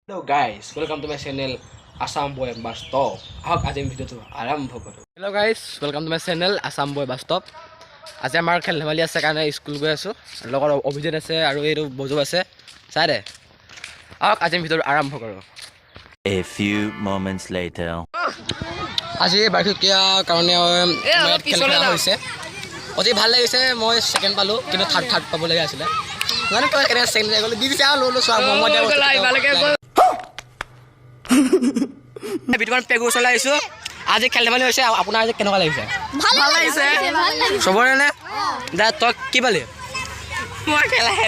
Hello guys, welcome to my channel Assam Boy Bastop. Ahok আজি আমি ভিডিওটো আৰম্ভ কৰো। Hello guys, welcome to my channel Assam Boy Bastop. আজি আমাৰ খেল ধেমালি আছে কাৰণে স্কুল গৈ আছো। লগৰ অভিজিত আছে আৰু এইটো বজু আছে। চাই দে। ahok আজি আমি ভিডিওটো আৰম্ভ কৰো। A few moments later. আজি বাৰ্ষিকীয়া কাৰণে খেল খেলা হৈছে। অতি ভাল লাগিছে মই সেকেন্ড পালো কিন্তু থাৰ্ড পাব লাগা আছিল। মানে তই কেনে সেকেন্ড গ'ল দি দিছে আৰু লো চোৱা মই বিটমান পেগু চলাইছো আজি খেল ধেমালি হৈছে আপোনাৰ আজি কেনেকুৱা লাগিছে ভাল লাগিছে সবৰে নে দা তই কি পালি মই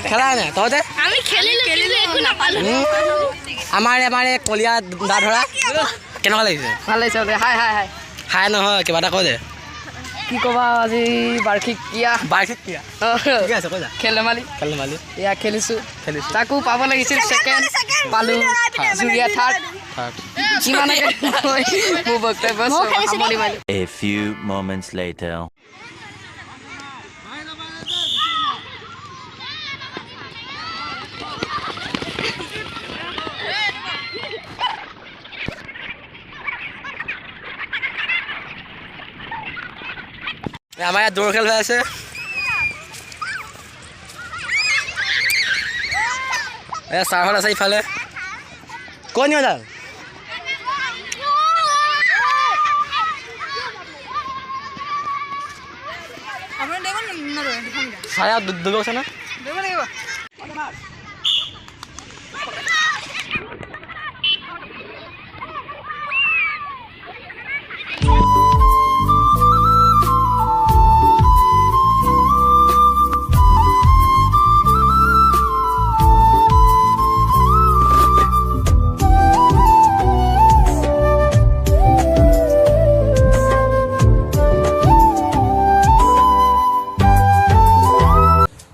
খেলা নে তই আমি খেলিলো একো নাপালো আমাৰ কলিয়া দা ধৰা কেনেকুৱা লাগিছে ভাল লাগিছে হাই হাই হাই হাই নহয় কিবা এটা কৈ দে কি ক'বা আজি বাৰ্ষিক ঠিক আছে কৈ যা খেল ধেমালি এয়া খেলিছোঁ তাকো পাব লাগিছিল ছেকেণ্ড পালোঁ জুৰিয়া থাৰ্ড ইমানকে মোৰ বক্তব্য সামৰণি মাৰিলোঁ A few moments later. আমাৰ ইয়াত দৌৰ খেল হৈ আছে ছাৰহঁত আছে ইফালে কৈ নিয় দাল ছাৰে দৌৰ আছে ন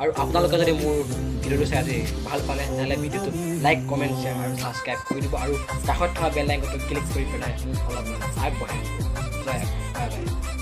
আৰু আপোনালোকে যদি মোৰ ভিডিঅ'টো চাই আজি ভাল পালে তেনেহ'লে ভিডিঅ'টো লাইক কমেণ্ট শ্বেয়াৰ আৰু ছাবস্ক্ৰাইব কৰি দিব আৰু কাষত থকা বেল আইকনটো ক্লিক কৰি পেলাই মোক অলপমান আগবঢ়াই বাই বাই